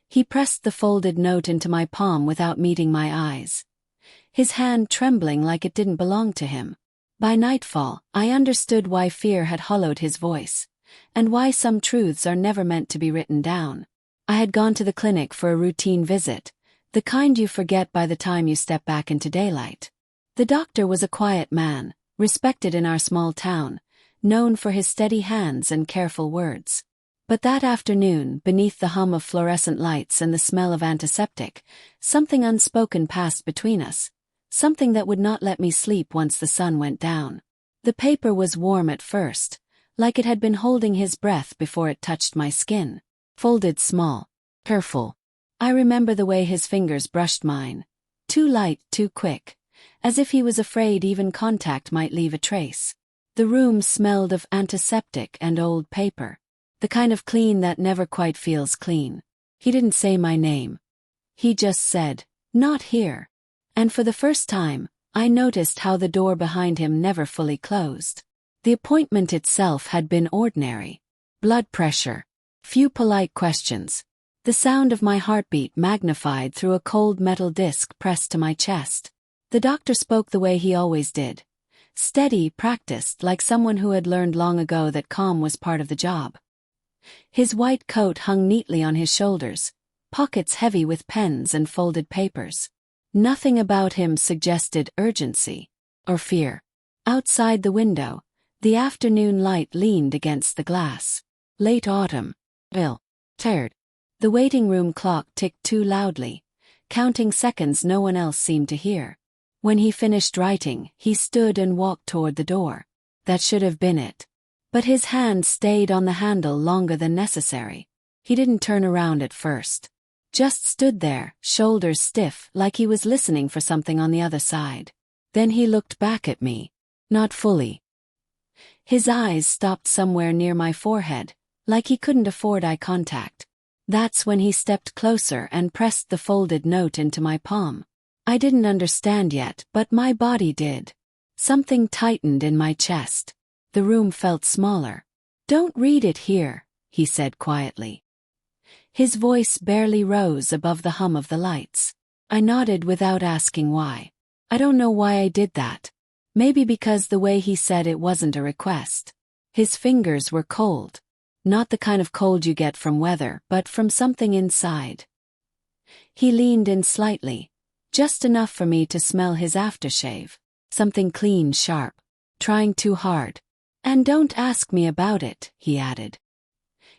He pressed the folded note into my palm without meeting my eyes, his hand trembling like it didn't belong to him. By nightfall, I understood why fear had hollowed his voice, and why some truths are never meant to be written down. I had gone to the clinic for a routine visit, the kind you forget by the time you step back into daylight. The doctor was a quiet man, respected in our small town, known for his steady hands and careful words. But that afternoon, beneath the hum of fluorescent lights and the smell of antiseptic, something unspoken passed between us, something that would not let me sleep once the sun went down. The paper was warm at first, like it had been holding his breath before it touched my skin. Folded small, careful. I remember the way his fingers brushed mine. Too light, too quick, as if he was afraid even contact might leave a trace. The room smelled of antiseptic and old paper, the kind of clean that never quite feels clean. He didn't say my name. He just said, "Not here." And for the first time, I noticed how the door behind him never fully closed. The appointment itself had been ordinary. Blood pressure. Few polite questions. The sound of my heartbeat magnified through a cold metal disc pressed to my chest. The doctor spoke the way he always did. Steady, practiced, like someone who had learned long ago that calm was part of the job. His white coat hung neatly on his shoulders, pockets heavy with pens and folded papers. Nothing about him suggested urgency or fear. Outside the window, the afternoon light leaned against the glass. Late autumn. Ill. Tired. The waiting room clock ticked too loudly, counting seconds no one else seemed to hear. When he finished writing, he stood and walked toward the door. That should have been it. But his hand stayed on the handle longer than necessary. He didn't turn around at first. Just stood there, shoulders stiff, like he was listening for something on the other side. Then he looked back at me. Not fully. His eyes stopped somewhere near my forehead, like he couldn't afford eye contact. That's when he stepped closer and pressed the folded note into my palm. I didn't understand yet, but my body did. Something tightened in my chest. The room felt smaller. "Don't read it here," he said quietly. His voice barely rose above the hum of the lights. I nodded without asking why. I don't know why I did that. Maybe because the way he said it wasn't a request. His fingers were cold. Not the kind of cold you get from weather, but from something inside. He leaned in slightly, just enough for me to smell his aftershave. Something clean, sharp. Trying too hard. "And don't ask me about it," he added.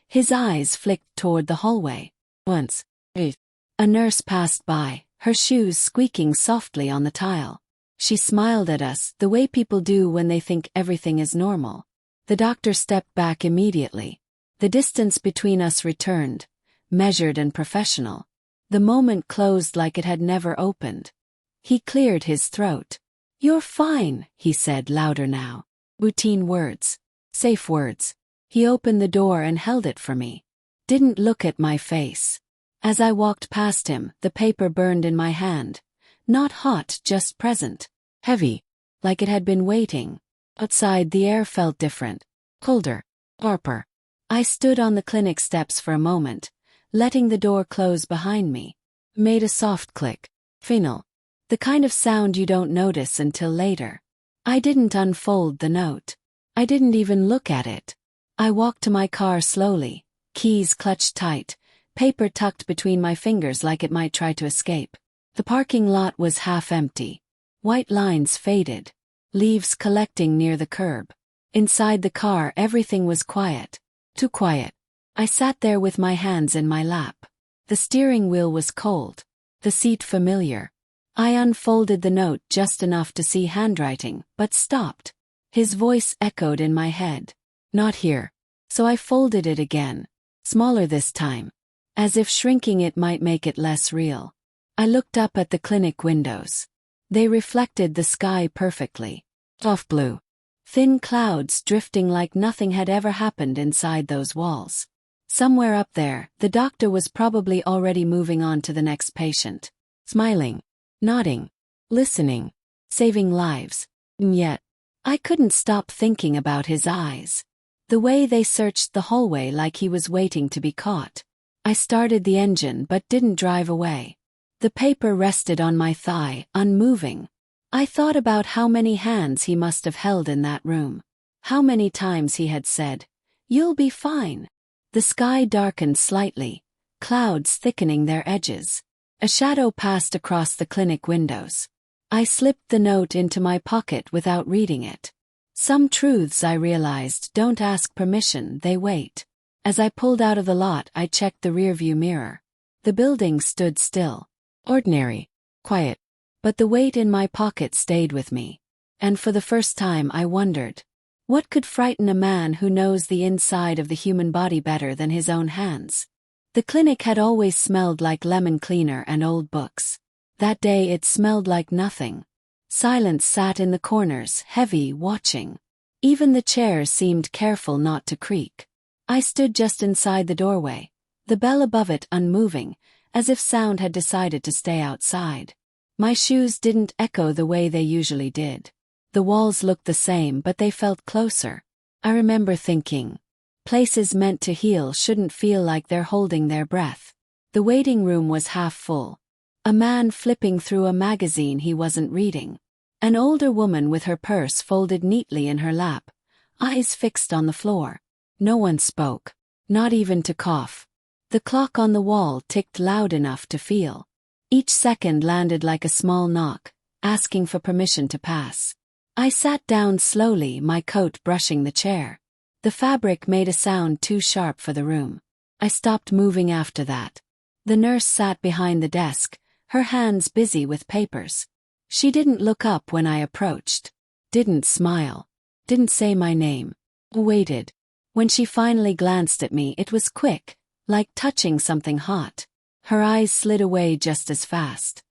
His eyes flicked toward the hallway. Once, a nurse passed by, her shoes squeaking softly on the tile. She smiled at us, the way people do when they think everything is normal. The doctor stepped back immediately. The distance between us returned, measured and professional. The moment closed like it had never opened. He cleared his throat. "You're fine," he said louder now. Routine words. Safe words. He opened the door and held it for me. Didn't look at my face. As I walked past him, the paper burned in my hand. Not hot, just present. Heavy. Like it had been waiting. Outside the air felt different. Colder. Sharper. I stood on the clinic steps for a moment, letting the door close behind me. Made a soft click. Final. The kind of sound you don't notice until later. I didn't unfold the note. I didn't even look at it. I walked to my car slowly, keys clutched tight, paper tucked between my fingers like it might try to escape. The parking lot was half empty. White lines faded. Leaves collecting near the curb. Inside the car everything was quiet. Too quiet. I sat there with my hands in my lap. The steering wheel was cold. The seat familiar. I unfolded the note just enough to see handwriting, but stopped. His voice echoed in my head. "Not here." So I folded it again. Smaller this time. As if shrinking it might make it less real. I looked up at the clinic windows. They reflected the sky perfectly. Soft blue. Thin clouds drifting like nothing had ever happened inside those walls. Somewhere up there, the doctor was probably already moving on to the next patient. Smiling. Nodding. Listening. Saving lives. And yet, I couldn't stop thinking about his eyes. The way they searched the hallway like he was waiting to be caught. I started the engine but didn't drive away. The paper rested on my thigh, unmoving. I thought about how many hands he must have held in that room. How many times he had said, "You'll be fine." The sky darkened slightly, clouds thickening their edges. A shadow passed across the clinic windows. I slipped the note into my pocket without reading it. Some truths, I realized, don't ask permission, they wait. As I pulled out of the lot, I checked the rearview mirror. The building stood still. Ordinary. Quiet. But the weight in my pocket stayed with me. And for the first time I wondered, what could frighten a man who knows the inside of the human body better than his own hands? The clinic had always smelled like lemon cleaner and old books. That day it smelled like nothing. Silence sat in the corners, heavy, watching. Even the chairs seemed careful not to creak. I stood just inside the doorway, the bell above it unmoving, as if sound had decided to stay outside. My shoes didn't echo the way they usually did. The walls looked the same, but they felt closer. I remember thinking, places meant to heal shouldn't feel like they're holding their breath. The waiting room was half full. A man flipping through a magazine he wasn't reading. An older woman with her purse folded neatly in her lap, eyes fixed on the floor. No one spoke, not even to cough. The clock on the wall ticked loud enough to feel. Each second landed like a small knock, asking for permission to pass. I sat down slowly, my coat brushing the chair. The fabric made a sound too sharp for the room. I stopped moving after that. The nurse sat behind the desk, her hands busy with papers. She didn't look up when I approached. Didn't smile. Didn't say my name. Waited. When she finally glanced at me, it was quick, like touching something hot. Her eyes slid away just as fast.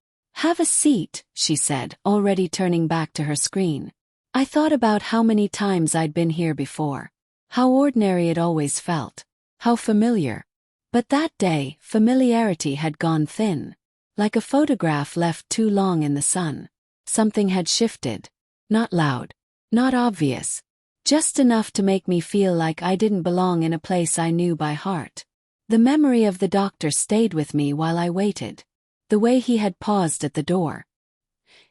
"Have a seat," she said, already turning back to her screen. I thought about how many times I'd been here before. How ordinary it always felt. How familiar. But that day, familiarity had gone thin. Like a photograph left too long in the sun. Something had shifted. Not loud. Not obvious. Just enough to make me feel like I didn't belong in a place I knew by heart. The memory of the doctor stayed with me while I waited. The way he had paused at the door.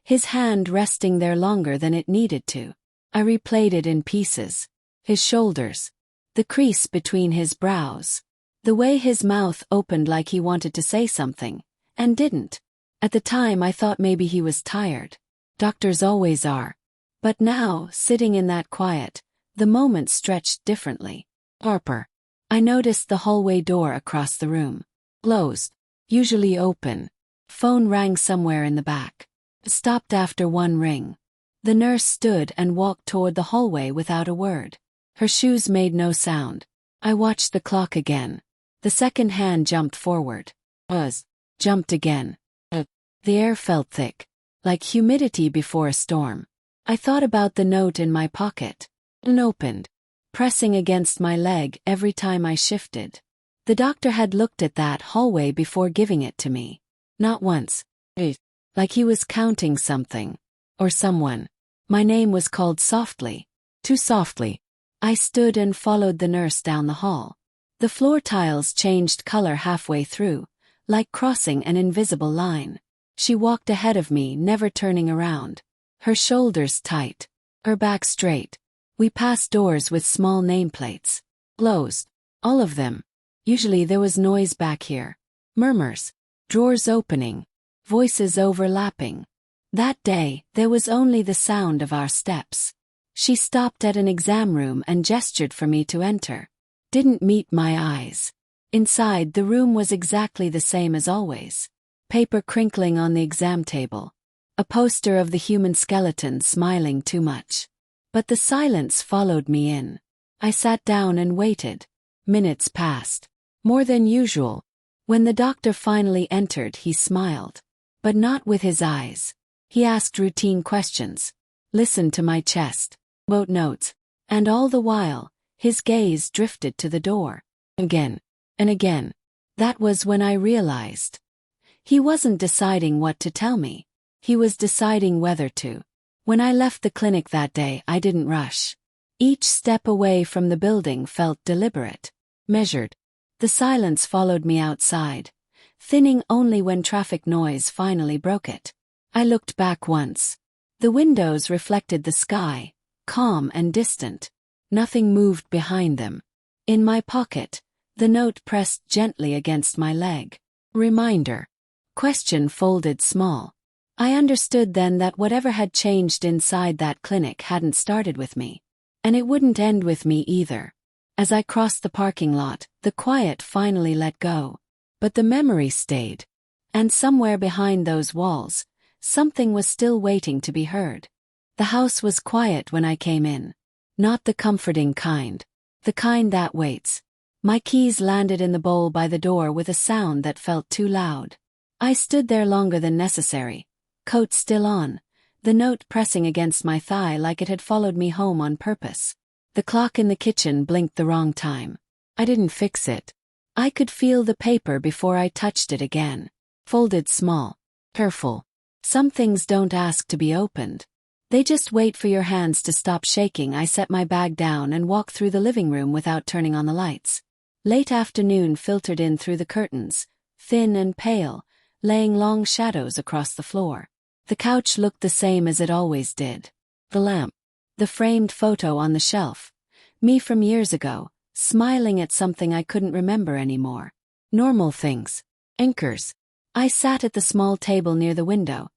His hand resting there longer than it needed to. I replayed it in pieces. His shoulders. The crease between his brows. The way his mouth opened like he wanted to say something, and didn't. At the time I thought maybe he was tired. Doctors always are. But now, sitting in that quiet, the moment stretched differently. Harper. I noticed the hallway door across the room. Closed. Usually open. Phone rang somewhere in the back. Stopped after one ring. The nurse stood and walked toward the hallway without a word. Her shoes made no sound. I watched the clock again. The second hand jumped forward. Jumped again. The air felt thick. Like humidity before a storm. I thought about the note in my pocket. Unopened. Pressing against my leg every time I shifted. The doctor had looked at that hallway before giving it to me. Not once. Like he was counting something. Or someone. My name was called softly. Too softly. I stood and followed the nurse down the hall. The floor tiles changed color halfway through, like crossing an invisible line. She walked ahead of me, never turning around. Her shoulders tight. Her back straight. We passed doors with small nameplates. Closed. All of them. Usually there was noise back here. Murmurs. Drawers opening. Voices overlapping. That day, there was only the sound of our steps. She stopped at an exam room and gestured for me to enter. Didn't meet my eyes. Inside, the room was exactly the same as always. Paper crinkling on the exam table. A poster of the human skeleton smiling too much. But the silence followed me in. I sat down and waited. Minutes passed. More than usual. When the doctor finally entered, he smiled. But not with his eyes. He asked routine questions. Listened to my chest. Wrote notes. And all the while, his gaze drifted to the door. Again. And again. That was when I realized. He wasn't deciding what to tell me. He was deciding whether to. When I left the clinic that day, I didn't rush. Each step away from the building felt deliberate. Measured. The silence followed me outside, thinning only when traffic noise finally broke it. I looked back once. The windows reflected the sky, calm and distant. Nothing moved behind them. In my pocket, the note pressed gently against my leg. Reminder. Question folded small. I understood then that whatever had changed inside that clinic hadn't started with me. And it wouldn't end with me either. As I crossed the parking lot, the quiet finally let go. But the memory stayed. And somewhere behind those walls, something was still waiting to be heard. The house was quiet when I came in. Not the comforting kind. The kind that waits. My keys landed in the bowl by the door with a sound that felt too loud. I stood there longer than necessary, coat still on, the note pressing against my thigh like it had followed me home on purpose. The clock in the kitchen blinked the wrong time. I didn't fix it. I could feel the paper before I touched it again. Folded small. Careful. Some things don't ask to be opened. They just wait for your hands to stop shaking. I set my bag down and walked through the living room without turning on the lights. Late afternoon filtered in through the curtains, thin and pale, laying long shadows across the floor. The couch looked the same as it always did. The lamp. The framed photo on the shelf. Me from years ago, smiling at something I couldn't remember anymore. Normal things. Anchors. I sat at the small table near the window,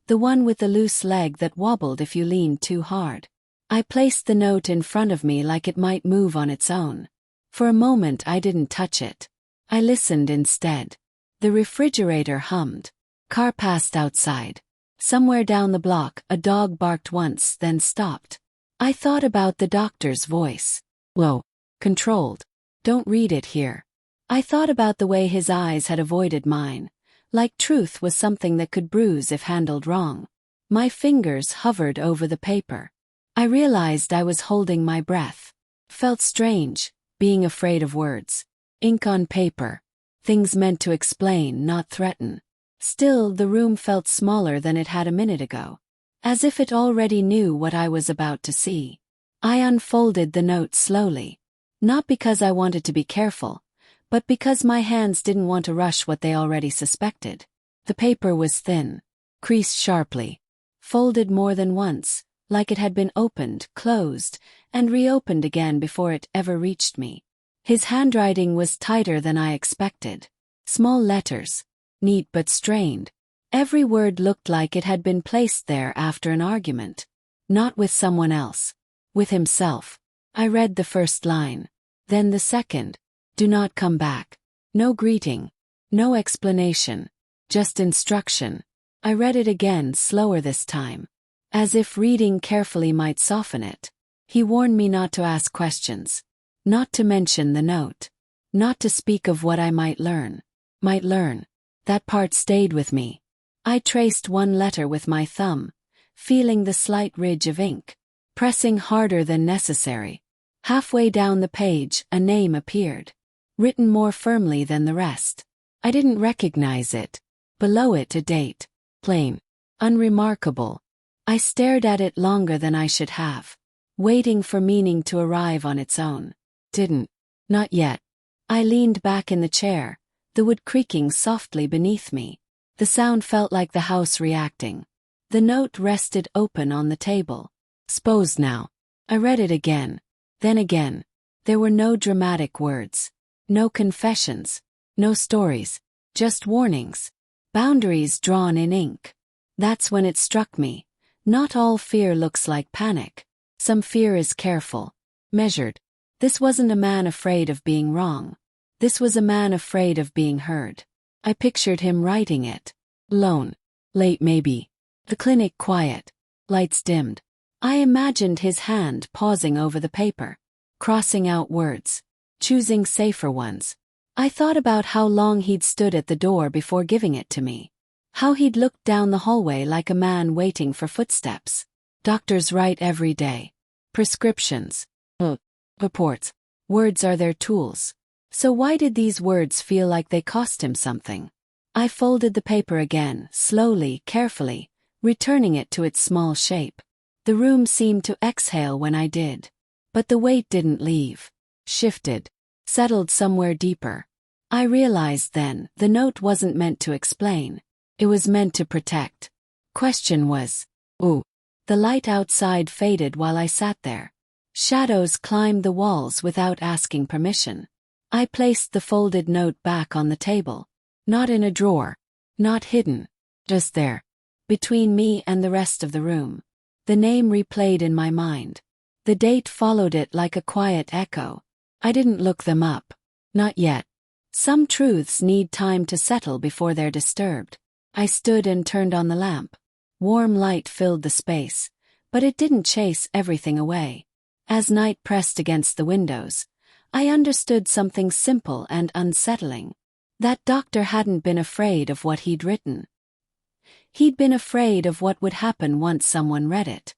the one with the loose leg that wobbled if you leaned too hard. I placed the note in front of me like it might move on its own. For a moment I didn't touch it. I listened instead. The refrigerator hummed. Car passed outside. Somewhere down the block, a dog barked once, then stopped. I thought about the doctor's voice. Low. Controlled. Don't read it here. I thought about the way his eyes had avoided mine, like truth was something that could bruise if handled wrong. My fingers hovered over the paper. I realized I was holding my breath. Felt strange, being afraid of words. Ink on paper. Things meant to explain, not threaten. Still, the room felt smaller than it had a minute ago. As if it already knew what I was about to see. I unfolded the note slowly. Not because I wanted to be careful, but because my hands didn't want to rush what they already suspected. The paper was thin, creased sharply, folded more than once, like it had been opened, closed, and reopened again before it ever reached me. His handwriting was tighter than I expected. Small letters, neat but strained. Every word looked like it had been placed there after an argument. Not with someone else. With himself. I read the first line. Then the second. Do not come back. No greeting. No explanation. Just instruction. I read it again, slower this time. As if reading carefully might soften it. He warned me not to ask questions. Not to mention the note. Not to speak of what I might learn. Might learn. That part stayed with me. I traced one letter with my thumb, feeling the slight ridge of ink. Pressing harder than necessary. Halfway down the page, a name appeared. Written more firmly than the rest. I didn't recognize it. Below it a date. Plain. Unremarkable. I stared at it longer than I should have. Waiting for meaning to arrive on its own. Didn't. Not yet. I leaned back in the chair, the wood creaking softly beneath me. The sound felt like the house reacting. The note rested open on the table. S'pose now. I read it again. Then again. There were no dramatic words. No confessions. No stories. Just warnings. Boundaries drawn in ink. That's when it struck me. Not all fear looks like panic. Some fear is careful. Measured. This wasn't a man afraid of being wrong. This was a man afraid of being heard. I pictured him writing it. Alone. Late maybe. The clinic quiet. Lights dimmed. I imagined his hand pausing over the paper. Crossing out words. Choosing safer ones. I thought about how long he'd stood at the door before giving it to me. How he'd looked down the hallway like a man waiting for footsteps. Doctors write every day. Prescriptions. Reports. Words are their tools. So why did these words feel like they cost him something? I folded the paper again, slowly, carefully, returning it to its small shape. The room seemed to exhale when I did. But the weight didn't leave. Shifted. Settled somewhere deeper. I realized then, the note wasn't meant to explain. It was meant to protect. Question was, ooh. The light outside faded while I sat there. Shadows climbed the walls without asking permission. I placed the folded note back on the table. Not in a drawer. Not hidden. Just there. Between me and the rest of the room. The name replayed in my mind. The date followed it like a quiet echo. I didn't look them up. Not yet. Some truths need time to settle before they're disturbed. I stood and turned on the lamp. Warm light filled the space, but it didn't chase everything away. As night pressed against the windows, I understood something simple and unsettling. That doctor hadn't been afraid of what he'd written. He'd been afraid of what would happen once someone read it.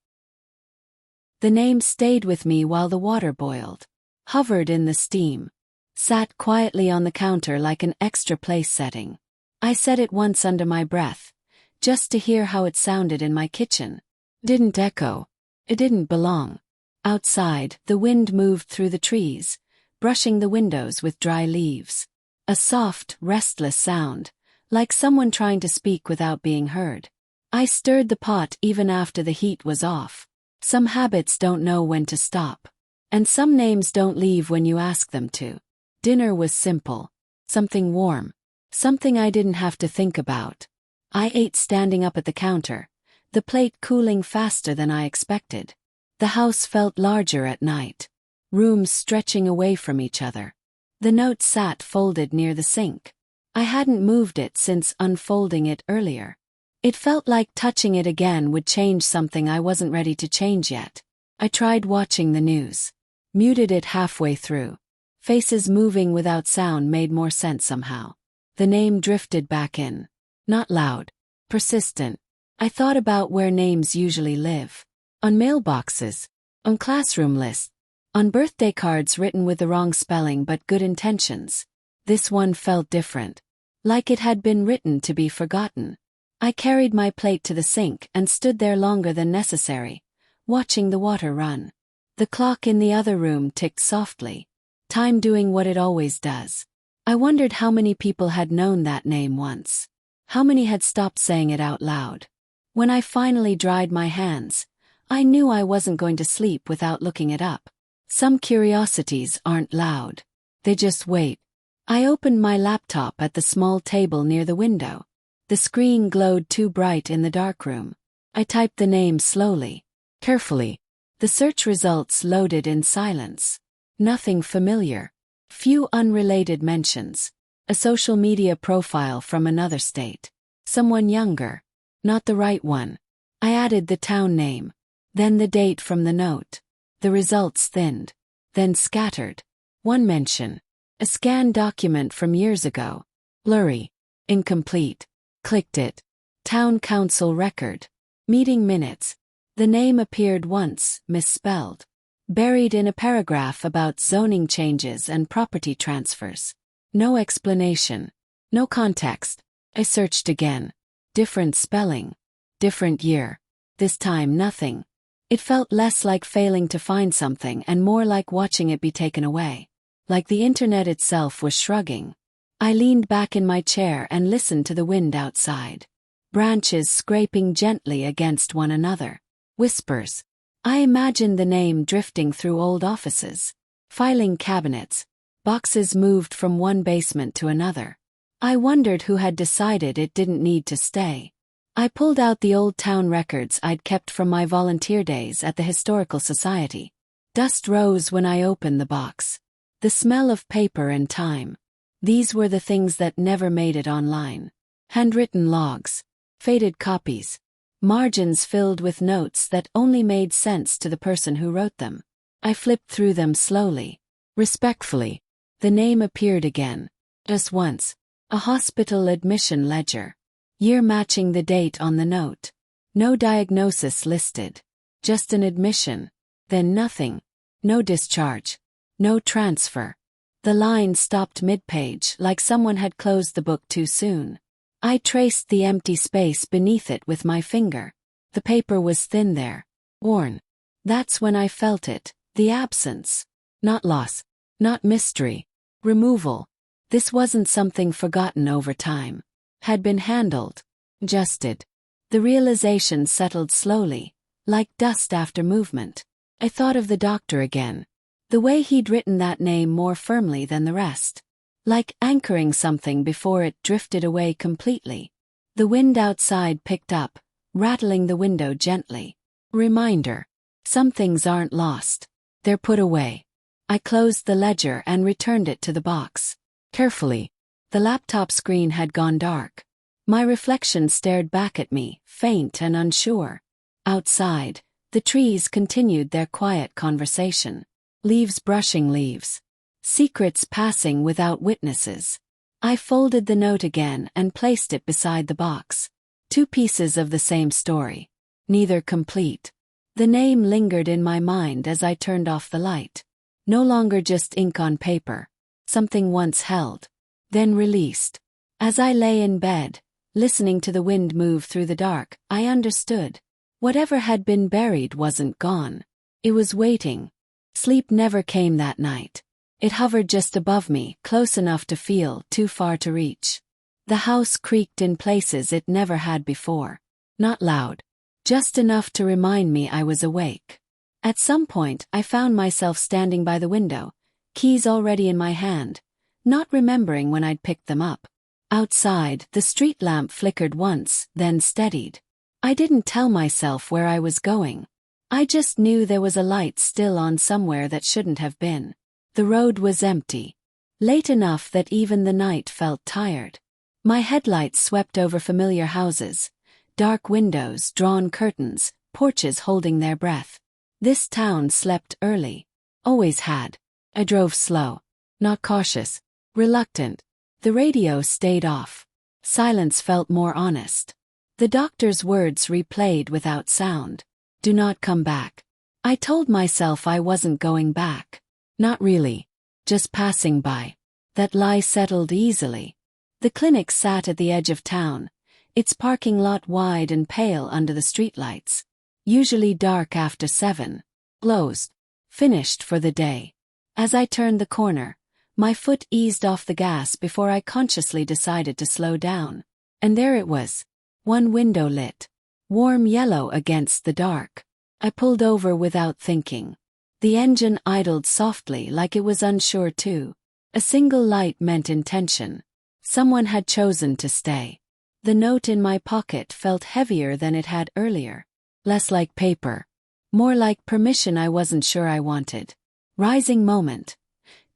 The name stayed with me while the water boiled, hovered in the steam, sat quietly on the counter like an extra place setting. I said it once under my breath, just to hear how it sounded in my kitchen. Didn't echo. It didn't belong. Outside, the wind moved through the trees, brushing the windows with dry leaves. A soft, restless sound, like someone trying to speak without being heard. I stirred the pot even after the heat was off. Some habits don't know when to stop. And some names don't leave when you ask them to. Dinner was simple. Something warm. Something I didn't have to think about. I ate standing up at the counter, the plate cooling faster than I expected. The house felt larger at night. Rooms stretching away from each other. The note sat folded near the sink. I hadn't moved it since unfolding it earlier. It felt like touching it again would change something I wasn't ready to change yet. I tried watching the news. Muted it halfway through. Faces moving without sound made more sense somehow. The name drifted back in. Not loud. Persistent. I thought about where names usually live. On mailboxes. On classroom lists. On birthday cards written with the wrong spelling but good intentions. This one felt different. Like it had been written to be forgotten. I carried my plate to the sink and stood there longer than necessary, watching the water run. The clock in the other room ticked softly. Time doing what it always does. I wondered how many people had known that name once. How many had stopped saying it out loud. When I finally dried my hands, I knew I wasn't going to sleep without looking it up. Some curiosities aren't loud. They just wait. I opened my laptop at the small table near the window. The screen glowed too bright in the darkroom. I typed the name slowly, carefully. The search results loaded in silence. Nothing familiar. Few unrelated mentions. A social media profile from another state. Someone younger. Not the right one. I added the town name. Then the date from the note. The results thinned. Then scattered. One mention. A scanned document from years ago. Blurry. Incomplete. Clicked it. Town council record. Meeting minutes. The name appeared once, misspelled. Buried in a paragraph about zoning changes and property transfers. No explanation. No context. I searched again. Different spelling. Different year. This time nothing. It felt less like failing to find something and more like watching it be taken away. Like the internet itself was shrugging. I leaned back in my chair and listened to the wind outside. Branches scraping gently against one another. Whispers. I imagined the name drifting through old offices. Filing cabinets. Boxes moved from one basement to another. I wondered who had decided it didn't need to stay. I pulled out the old town records I'd kept from my volunteer days at the Historical Society. Dust rose when I opened the box. The smell of paper and time. These were the things that never made it online. Handwritten logs. Faded copies. Margins filled with notes that only made sense to the person who wrote them. I flipped through them slowly. Respectfully. The name appeared again. Just once. A hospital admission ledger. Year matching the date on the note. No diagnosis listed. Just an admission. Then nothing. No discharge. No transfer. The line stopped mid-page like someone had closed the book too soon. I traced the empty space beneath it with my finger. The paper was thin there. Worn. That's when I felt it. The absence. Not loss. Not mystery. Removal. This wasn't something forgotten over time. Had been handled. Adjusted. The realization settled slowly, like dust after movement. I thought of the doctor again. The way he'd written that name more firmly than the rest. Like anchoring something before it drifted away completely. The wind outside picked up, rattling the window gently. Reminder. Some things aren't lost. They're put away. I closed the ledger and returned it to the box. Carefully. The laptop screen had gone dark. My reflection stared back at me, faint and unsure. Outside, the trees continued their quiet conversation. Leaves brushing leaves. Secrets passing without witnesses. I folded the note again and placed it beside the box. Two pieces of the same story. Neither complete. The name lingered in my mind as I turned off the light. No longer just ink on paper. Something once held. Then released. As I lay in bed, listening to the wind move through the dark, I understood. Whatever had been buried wasn't gone. It was waiting. Sleep never came that night. It hovered just above me, close enough to feel, too far to reach. The house creaked in places it never had before. Not loud. Just enough to remind me I was awake. At some point, I found myself standing by the window, keys already in my hand, not remembering when I'd picked them up. Outside, the street lamp flickered once, then steadied. I didn't tell myself where I was going. I just knew there was a light still on somewhere that shouldn't have been. The road was empty. Late enough that even the night felt tired. My headlights swept over familiar houses. Dark windows, drawn curtains, porches holding their breath. This town slept early. Always had. I drove slow. Not cautious. Reluctant. The radio stayed off. Silence felt more honest. The doctor's words replayed without sound. Do not come back. I told myself I wasn't going back. Not really. Just passing by. That lie settled easily. The clinic sat at the edge of town, its parking lot wide and pale under the streetlights. Usually dark after 7. Closed. Finished for the day. As I turned the corner, my foot eased off the gas before I consciously decided to slow down. And there it was. One window lit. Warm yellow against the dark. I pulled over without thinking. The engine idled softly like it was unsure too. A single light meant intention. Someone had chosen to stay. The note in my pocket felt heavier than it had earlier. Less like paper. More like permission I wasn't sure I wanted. Rising moment.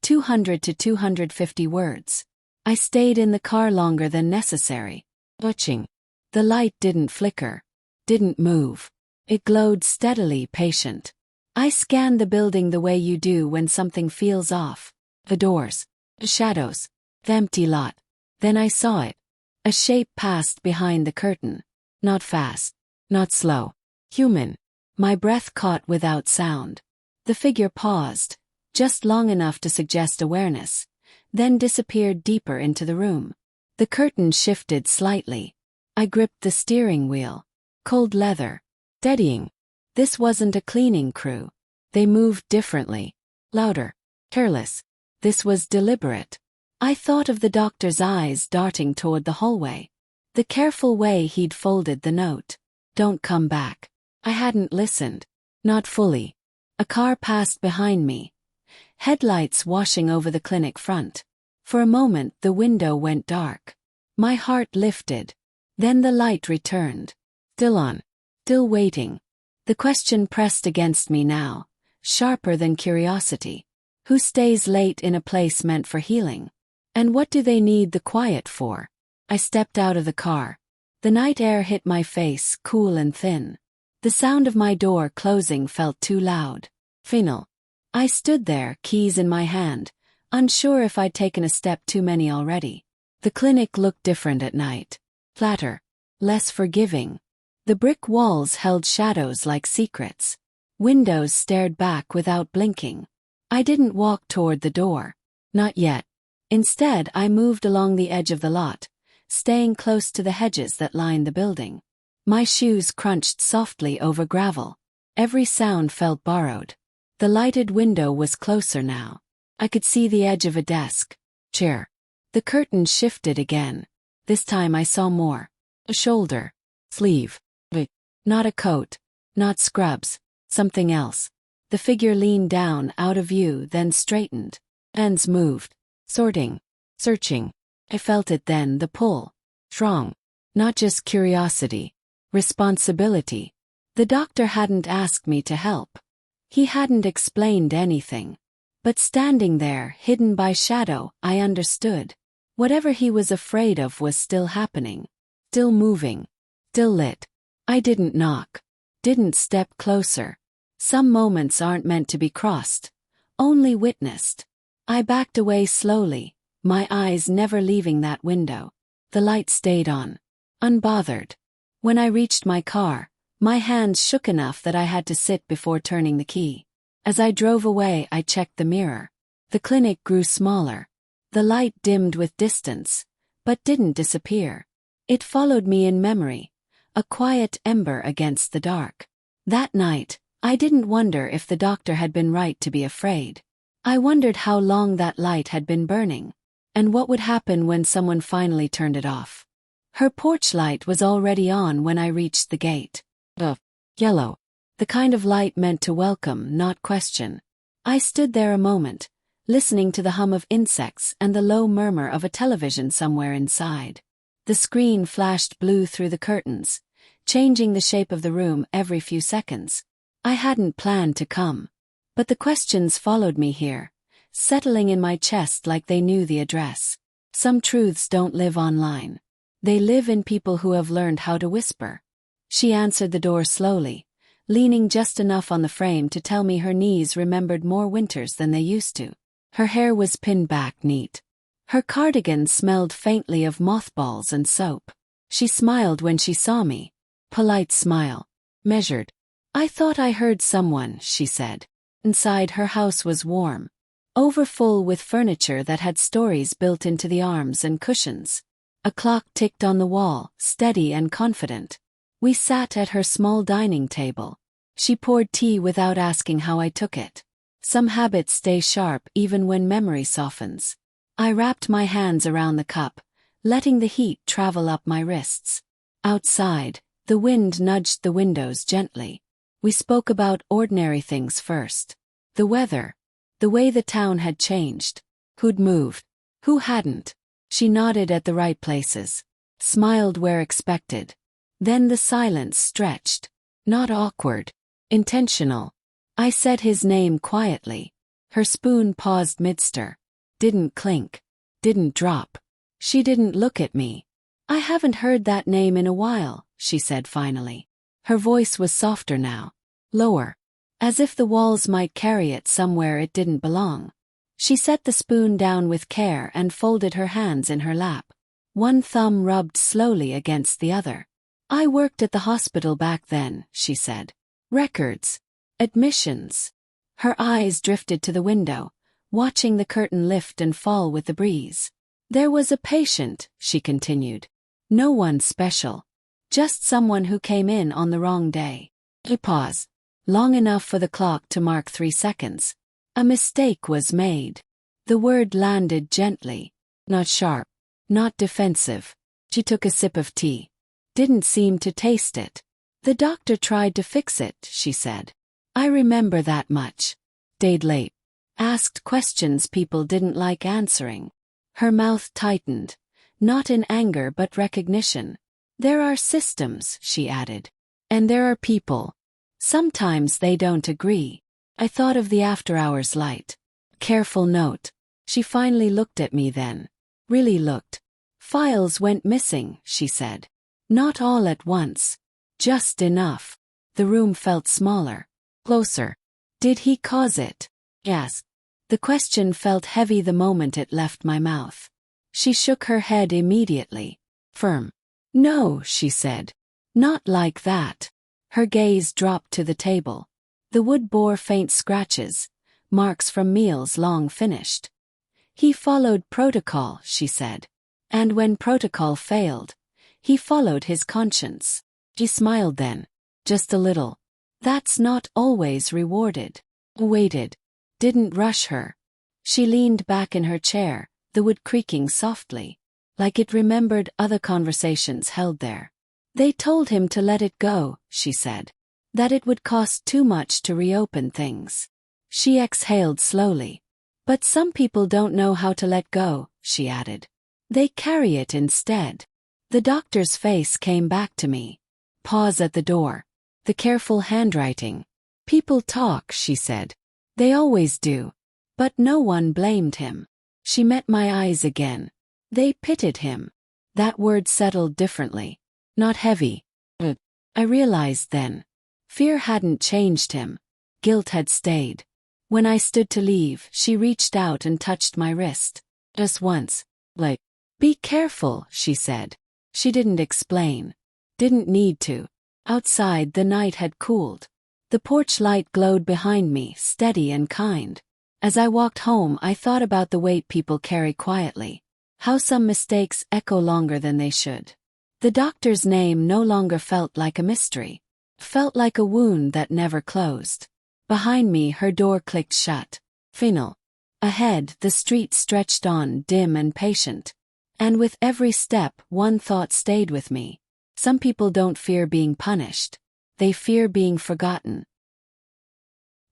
200 to 250 words. I stayed in the car longer than necessary. Watching. The light didn't flicker. Didn't move. It glowed steadily, patient. I scanned the building the way you do when something feels off. The doors. The shadows. The empty lot. Then I saw it. A shape passed behind the curtain. Not fast. Not slow. Human. My breath caught without sound. The figure paused, just long enough to suggest awareness, then disappeared deeper into the room. The curtain shifted slightly. I gripped the steering wheel. Cold leather. Steadying. This wasn't a cleaning crew. They moved differently. Louder. Careless. This was deliberate. I thought of the doctor's eyes darting toward the hallway. The careful way he'd folded the note. Don't come back. I hadn't listened. Not fully. A car passed behind me. Headlights washing over the clinic front. For a moment the window went dark. My heart lifted. Then the light returned. Still on. Still waiting. The question pressed against me now, sharper than curiosity. Who stays late in a place meant for healing? And what do they need the quiet for? I stepped out of the car. The night air hit my face, cool and thin. The sound of my door closing felt too loud. Final. I stood there, keys in my hand, unsure if I'd taken a step too many already. The clinic looked different at night. Flatter. Less forgiving. The brick walls held shadows like secrets. Windows stared back without blinking. I didn't walk toward the door. Not yet. Instead, I moved along the edge of the lot, staying close to the hedges that lined the building. My shoes crunched softly over gravel. Every sound felt borrowed. The lighted window was closer now. I could see the edge of a desk. Chair. The curtain shifted again. This time I saw more. A shoulder. Sleeve. Not a coat. Not scrubs. Something else. The figure leaned down, out of view, then straightened. Hands moved. Sorting. Searching. I felt it then, the pull. Strong. Not just curiosity. Responsibility. The doctor hadn't asked me to help. He hadn't explained anything. But standing there, hidden by shadow, I understood. Whatever he was afraid of was still happening. Still moving. Still lit. I didn't knock. Didn't step closer. Some moments aren't meant to be crossed. Only witnessed. I backed away slowly, my eyes never leaving that window. The light stayed on. Unbothered. When I reached my car, my hands shook enough that I had to sit before turning the key. As I drove away, I checked the mirror. The clinic grew smaller. The light dimmed with distance, but didn't disappear. It followed me in memory, a quiet ember against the dark. That night, I didn't wonder if the doctor had been right to be afraid. I wondered how long that light had been burning, and what would happen when someone finally turned it off. Her porch light was already on when I reached the gate. Yellow. The kind of light meant to welcome, not question. I stood there a moment, listening to the hum of insects and the low murmur of a television somewhere inside. The screen flashed blue through the curtains, changing the shape of the room every few seconds. I hadn't planned to come. But the questions followed me here, settling in my chest like they knew the address. Some truths don't live online. They live in people who have learned how to whisper. She answered the door slowly, leaning just enough on the frame to tell me her knees remembered more winters than they used to. Her hair was pinned back neat. Her cardigan smelled faintly of mothballs and soap. She smiled when she saw me. Polite smile. Measured. I thought I heard someone, she said. Inside, her house was warm. Overfull with furniture that had stories built into the arms and cushions. A clock ticked on the wall, steady and confident. We sat at her small dining table. She poured tea without asking how I took it. Some habits stay sharp even when memory softens. I wrapped my hands around the cup, letting the heat travel up my wrists. Outside, the wind nudged the windows gently. We spoke about ordinary things first. The weather. The way the town had changed. Who'd moved. Who hadn't. She nodded at the right places. Smiled where expected. Then the silence stretched. Not awkward. Intentional. I said his name quietly. Her spoon paused mid-stir. Didn't clink. Didn't drop. She didn't look at me. I haven't heard that name in a while, she said finally. Her voice was softer now. Lower. As if the walls might carry it somewhere it didn't belong. She set the spoon down with care and folded her hands in her lap. One thumb rubbed slowly against the other. I worked at the hospital back then, she said. Records. Admissions. Her eyes drifted to the window, watching the curtain lift and fall with the breeze. There was a patient, she continued. No one special. Just someone who came in on the wrong day. A pause. Long enough for the clock to mark 3 seconds. A mistake was made. The word landed gently. Not sharp. Not defensive. She took a sip of tea. Didn't seem to taste it. The doctor tried to fix it, she said. I remember that much. Stayed late. Asked questions people didn't like answering. Her mouth tightened. Not in anger but recognition. There are systems, she added. And there are people. Sometimes they don't agree. I thought of the after-hours light. Careful note. She finally looked at me then. Really looked. Files went missing, she said. Not all at once. Just enough. The room felt smaller. Closer. Did he cause it? Yes. The question felt heavy the moment it left my mouth. She shook her head immediately. Firm. No, she said. Not like that. Her gaze dropped to the table. The wood bore faint scratches, marks from meals long finished. He followed protocol, she said. And when protocol failed, he followed his conscience. She smiled then. Just a little. That's not always rewarded. Waited. Didn't rush her. She leaned back in her chair, the the wood creaking softly, like it remembered other conversations held there. They told him to let it go, she said. That it would cost too much to reopen things. She exhaled slowly. But some people don't know how to let go, she added. They carry it instead. The doctor's face came back to me. Pause at the door. The careful handwriting. People talk, she said. They always do. But no one blamed him. She met my eyes again. They pitied him. That word settled differently. Not heavy. I realized then. Fear hadn't changed him. Guilt had stayed. When I stood to leave, she reached out and touched my wrist. Just once. Like, be careful, she said. She didn't explain. Didn't need to. Outside, the night had cooled. The porch light glowed behind me, steady and kind. As I walked home, I thought about the weight people carry quietly. How some mistakes echo longer than they should. The doctor's name no longer felt like a mystery. Felt like a wound that never closed. Behind me, her door clicked shut. Final. Ahead, the street stretched on, dim and patient. And with every step, one thought stayed with me. Some people don't fear being punished. They fear being forgotten.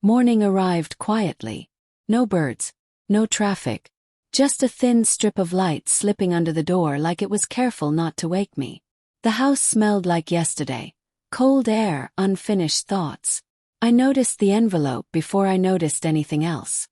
Morning arrived quietly. No birds. No traffic. Just a thin strip of light slipping under the door like it was careful not to wake me. The house smelled like yesterday. Cold air, unfinished thoughts. I noticed the envelope before I noticed anything else.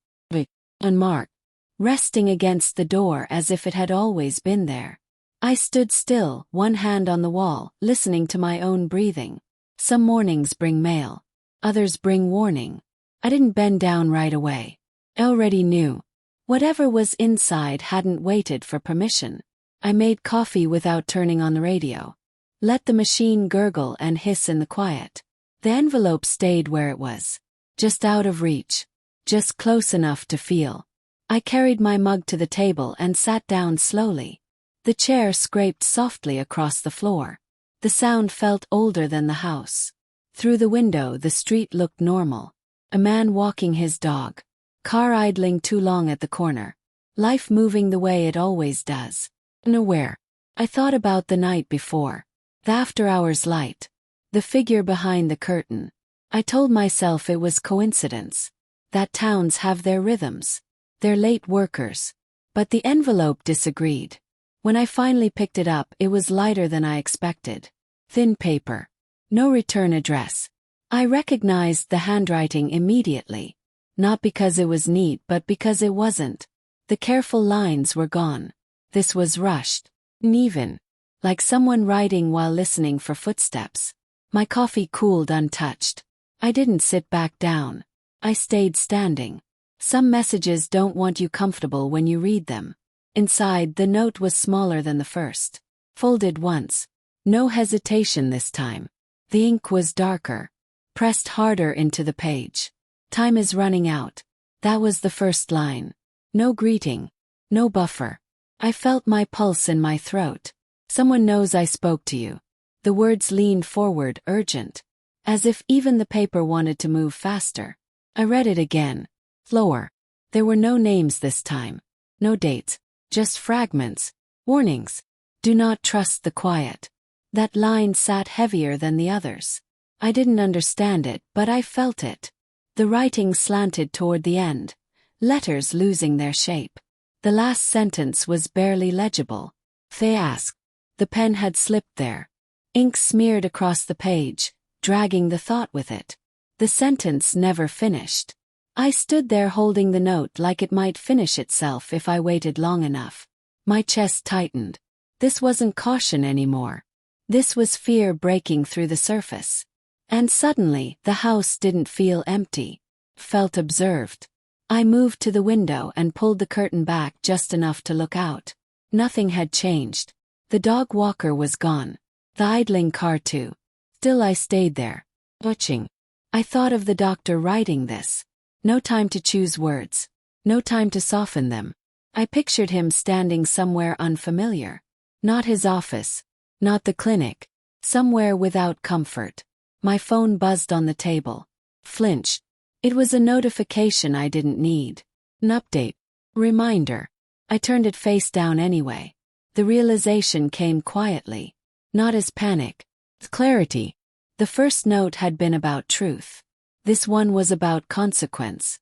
Unmarked. Resting against the door as if it had always been there. I stood still, one hand on the wall, listening to my own breathing. Some mornings bring mail. Others bring warning. I didn't bend down right away. I already knew. Whatever was inside hadn't waited for permission. I made coffee without turning on the radio. Let the machine gurgle and hiss in the quiet. The envelope stayed where it was. Just out of reach. Just close enough to feel. I carried my mug to the table and sat down slowly. The chair scraped softly across the floor. The sound felt older than the house. Through the window, the street looked normal. A man walking his dog. Car idling too long at the corner. Life moving the way it always does. Unaware. I thought about the night before. The after-hours light. The figure behind the curtain. I told myself it was coincidence. That towns have their rhythms. They're late workers. But the envelope disagreed. When I finally picked it up, it was lighter than I expected. Thin paper. No return address. I recognized the handwriting immediately. Not because it was neat, but because it wasn't. The careful lines were gone. This was rushed. Uneven. Like someone writing while listening for footsteps. My coffee cooled untouched. I didn't sit back down. I stayed standing. Some messages don't want you comfortable when you read them. Inside, the note was smaller than the first. Folded once. No hesitation this time. The ink was darker. Pressed harder into the page. Time is running out. That was the first line. No greeting. No buffer. I felt my pulse in my throat. Someone knows I spoke to you. The words leaned forward, urgent. As if even the paper wanted to move faster. I read it again. Slower. There were no names this time. No dates. Just fragments. Warnings. Do not trust the quiet. That line sat heavier than the others. I didn't understand it, but I felt it. The writing slanted toward the end. Letters losing their shape. The last sentence was barely legible. They asked. The pen had slipped there. Ink smeared across the page, dragging the thought with it. The sentence never finished. I stood there holding the note like it might finish itself if I waited long enough. My chest tightened. This wasn't caution anymore. This was fear breaking through the surface. And suddenly, the house didn't feel empty. Felt observed. I moved to the window and pulled the curtain back just enough to look out. Nothing had changed. The dog walker was gone. The idling car too. Still I stayed there. Watching. I thought of the doctor writing this. No time to choose words. No time to soften them. I pictured him standing somewhere unfamiliar. Not his office. Not the clinic. Somewhere without comfort. My phone buzzed on the table. Flinched. It was a notification I didn't need. An update. Reminder. I turned it face down anyway. The realization came quietly, not as panic, as clarity. The first note had been about truth. This one was about consequence.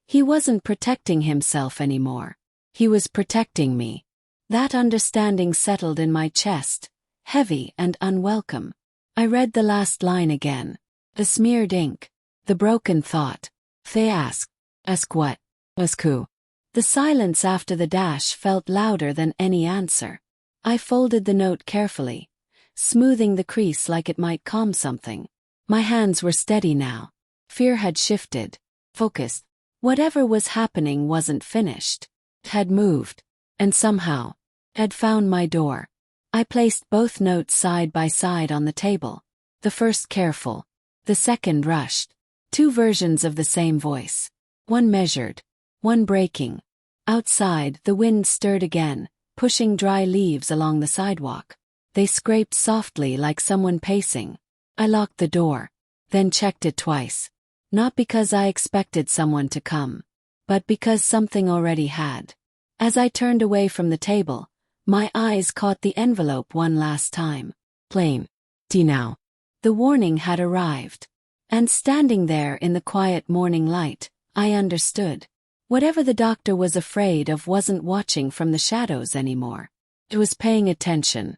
He wasn't protecting himself anymore. He was protecting me. That understanding settled in my chest, heavy and unwelcome. I read the last line again. The smeared ink. The broken thought. They ask. Ask what? Ask who? The silence after the dash felt louder than any answer. I folded the note carefully, smoothing the crease like it might calm something. My hands were steady now. Fear had shifted. Focused. Whatever was happening wasn't finished. It had moved. And somehow, had found my door. I placed both notes side by side on the table. The first careful. The second rushed. Two versions of the same voice. One measured. One breaking. Outside, the wind stirred again, pushing dry leaves along the sidewalk. They scraped softly like someone pacing. I locked the door, then checked it twice. Not because I expected someone to come, but because something already had. As I turned away from the table, my eyes caught the envelope one last time. Plain. Tea now. The warning had arrived. And standing there in the quiet morning light, I understood. Whatever the doctor was afraid of wasn't watching from the shadows anymore. It was paying attention.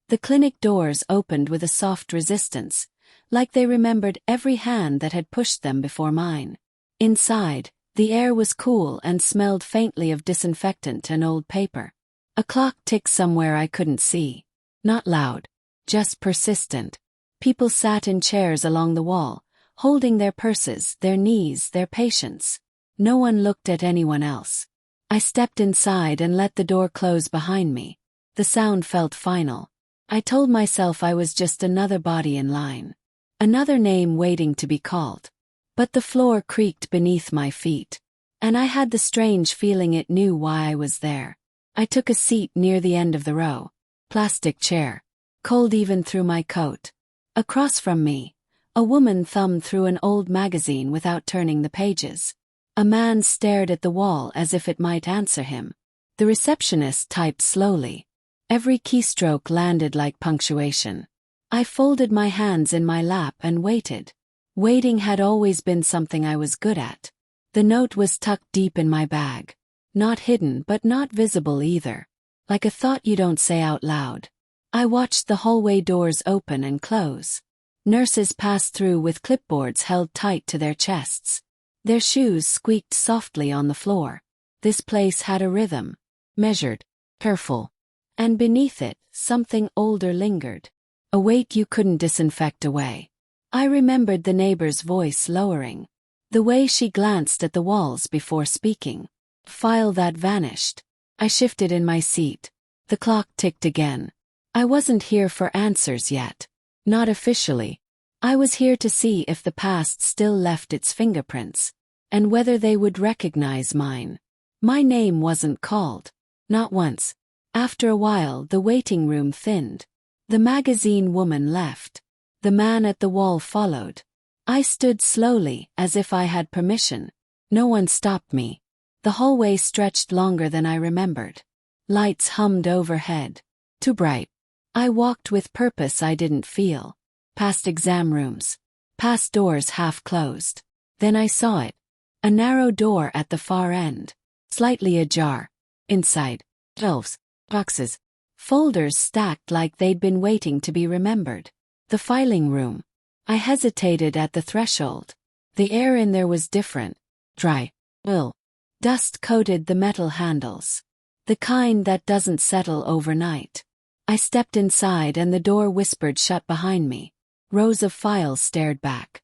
The clinic doors opened with a soft resistance, like they remembered every hand that had pushed them before mine. Inside, the air was cool and smelled faintly of disinfectant and old paper. A clock ticked somewhere I couldn't see. Not loud, just persistent. People sat in chairs along the wall, holding their purses, their knees, their patience. No one looked at anyone else. I stepped inside and let the door close behind me. The sound felt final. I told myself I was just another body in line. Another name waiting to be called. But the floor creaked beneath my feet. And I had the strange feeling it knew why I was there. I took a seat near the end of the row. Plastic chair. Cold even through my coat. Across from me, a woman thumbed through an old magazine without turning the pages. A man stared at the wall as if it might answer him. The receptionist typed slowly. Every keystroke landed like punctuation. I folded my hands in my lap and waited. Waiting had always been something I was good at. The note was tucked deep in my bag. Not hidden but not visible either. Like a thought you don't say out loud. I watched the hallway doors open and close. Nurses passed through with clipboards held tight to their chests. Their shoes squeaked softly on the floor. This place had a rhythm. Measured. Careful. And beneath it, something older lingered. A weight you couldn't disinfect away. I remembered the neighbor's voice lowering. The way she glanced at the walls before speaking. File that vanished. I shifted in my seat. The clock ticked again. I wasn't here for answers yet. Not officially. I was here to see if the past still left its fingerprints. And whether they would recognize mine. My name wasn't called. Not once. After a while, the waiting room thinned. The magazine woman left. The man at the wall followed. I stood slowly, as if I had permission. No one stopped me. The hallway stretched longer than I remembered. Lights hummed overhead. Too bright. I walked with purpose I didn't feel. Past exam rooms. Past doors half closed. Then I saw it. A narrow door at the far end. Slightly ajar. Inside. Shelves. Boxes. Folders stacked like they'd been waiting to be remembered. The filing room. I hesitated at the threshold. The air in there was different. Dry. Ill. Dust coated the metal handles. The kind that doesn't settle overnight. I stepped inside and the door whispered shut behind me. Rows of files stared back.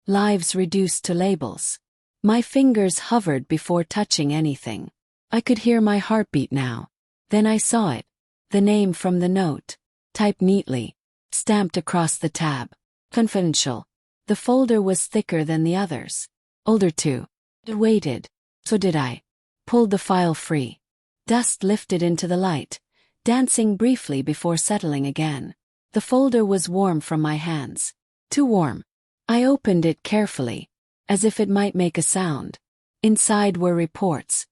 Lives reduced to labels. My fingers hovered before touching anything. I could hear my heartbeat now. Then I saw it. The name from the note. Typed neatly. Stamped across the tab. Confidential. The folder was thicker than the others. Older too. It waited. So did I. Pulled the file free. Dust lifted into the light, dancing briefly before settling again. The folder was warm from my hands. Too warm. I opened it carefully, as if it might make a sound. Inside were reports.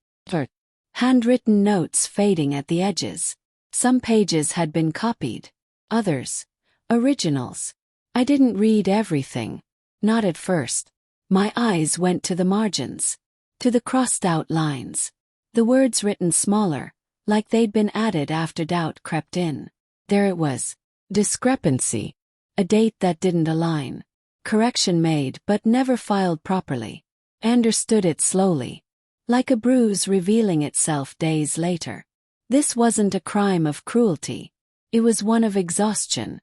Handwritten notes fading at the edges. Some pages had been copied. Others, originals. I didn't read everything. Not at first. My eyes went to the margins. To the crossed-out lines. The words written smaller, like they'd been added after doubt crept in. There it was. Discrepancy. A date that didn't align. Correction made but never filed properly. I understood it slowly. Like a bruise revealing itself days later. This wasn't a crime of cruelty. It was one of exhaustion.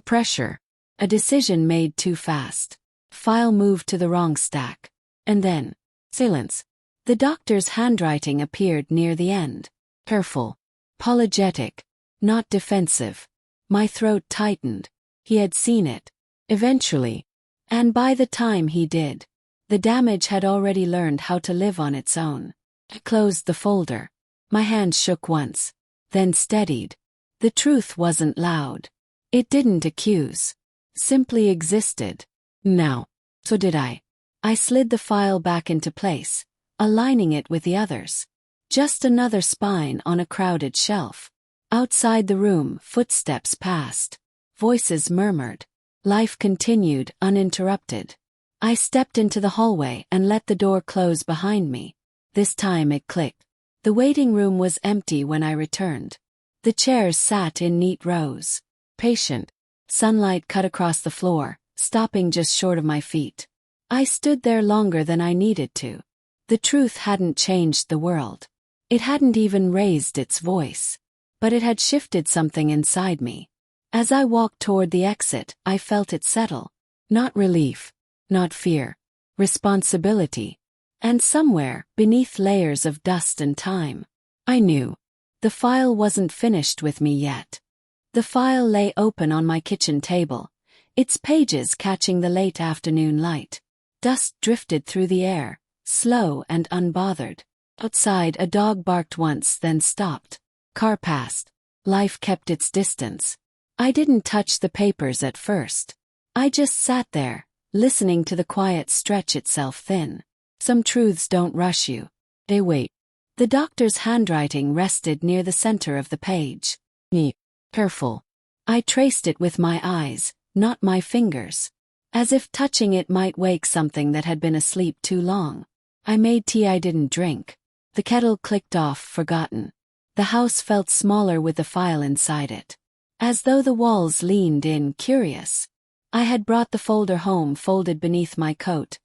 Pressure. A decision made too fast. File moved to the wrong stack. And then, silence. The doctor's handwriting appeared near the end. Careful. Apologetic. Not defensive. My throat tightened. He had seen it. Eventually. And by the time he did, the damage had already learned how to live on its own. I closed the folder. My hand shook once. Then steadied. The truth wasn't loud. It didn't accuse. Simply existed. Now. So did I. I slid the file back into place, aligning it with the others. Just another spine on a crowded shelf. Outside the room, footsteps passed. Voices murmured. Life continued uninterrupted. I stepped into the hallway and let the door close behind me. This time it clicked. The waiting room was empty when I returned. The chairs sat in neat rows. Patient. Sunlight cut across the floor, stopping just short of my feet. I stood there longer than I needed to. The truth hadn't changed the world. It hadn't even raised its voice. But it had shifted something inside me. As I walked toward the exit, I felt it settle. Not relief. Not fear. Responsibility. And somewhere, beneath layers of dust and time, I knew. The file wasn't finished with me yet. The file lay open on my kitchen table, its pages catching the late afternoon light. Dust drifted through the air, slow and unbothered. Outside, a dog barked once, then stopped. Car passed. Life kept its distance. I didn't touch the papers at first. I just sat there, listening to the quiet stretch itself thin. Some truths don't rush you. They wait. The doctor's handwriting rested near the center of the page. Neat. Careful. I traced it with my eyes, not my fingers. As if touching it might wake something that had been asleep too long. I made tea I didn't drink. The kettle clicked off, forgotten. The house felt smaller with the file inside it. As though the walls leaned in, curious. I had brought the folder home folded beneath my coat.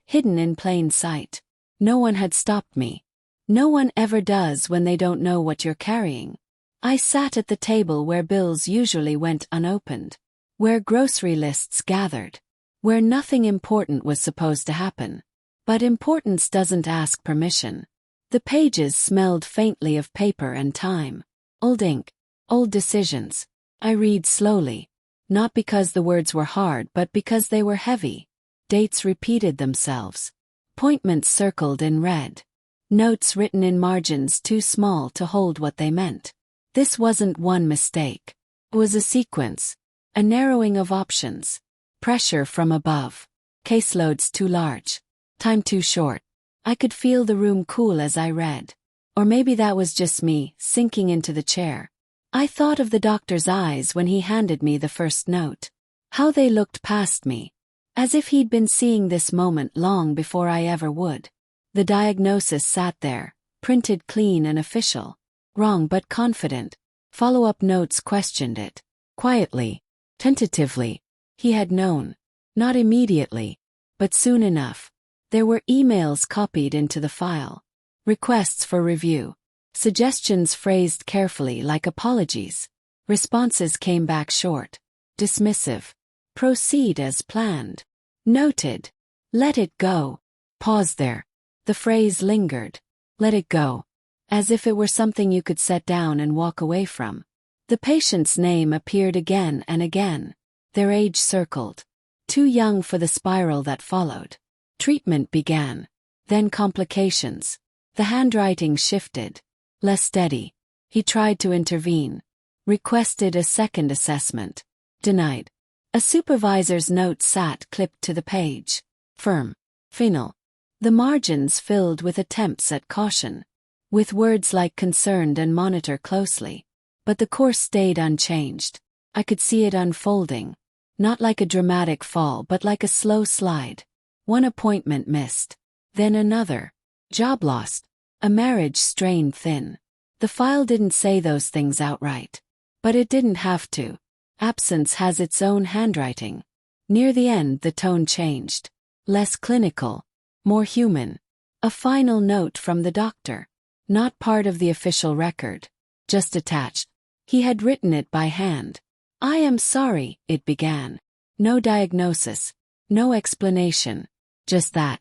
Hidden in plain sight. No one had stopped me. No one ever does when they don't know what you're carrying. I sat at the table where bills usually went unopened. Where grocery lists gathered. Where nothing important was supposed to happen. But importance doesn't ask permission. The pages smelled faintly of paper and time. Old ink. Old decisions. I read slowly. Not because the words were hard but because they were heavy. Dates repeated themselves. Appointments circled in red. Notes written in margins too small to hold what they meant. This wasn't one mistake. It was a sequence. A narrowing of options. Pressure from above. Caseloads too large. Time too short. I could feel the room cool as I read. Or maybe that was just me, sinking into the chair. I thought of the doctor's eyes when he handed me the first note. How they looked past me. As if he'd been seeing this moment long before I ever would. The diagnosis sat there, printed clean and official. Wrong but confident. Follow-up notes questioned it. Quietly. Tentatively. He had known. Not immediately. But soon enough. There were emails copied into the file. Requests for review. Suggestions phrased carefully like apologies. Responses came back short. Dismissive. Proceed as planned. Noted. Let it go. Pause there. The phrase lingered. Let it go. As if it were something you could set down and walk away from. The patient's name appeared again and again. Their age circled. Too young for the spiral that followed. Treatment began. Then complications. The handwriting shifted. Less steady. He tried to intervene. Requested a second assessment. Denied. A supervisor's note sat clipped to the page. Firm. Final. The margins filled with attempts at caution. with words like concerned and monitor closely. But the course stayed unchanged. I could see it unfolding, not like a dramatic fall but like a slow slide. One appointment missed, then another. Job lost, a marriage strained thin. The file didn't say those things outright. But it didn't have to. Absence has its own handwriting. Near the end the tone changed. Less clinical, more human. A final note from the doctor. Not part of the official record. Just attached. He had written it by hand. "I am sorry," it began. No diagnosis. No explanation. Just that.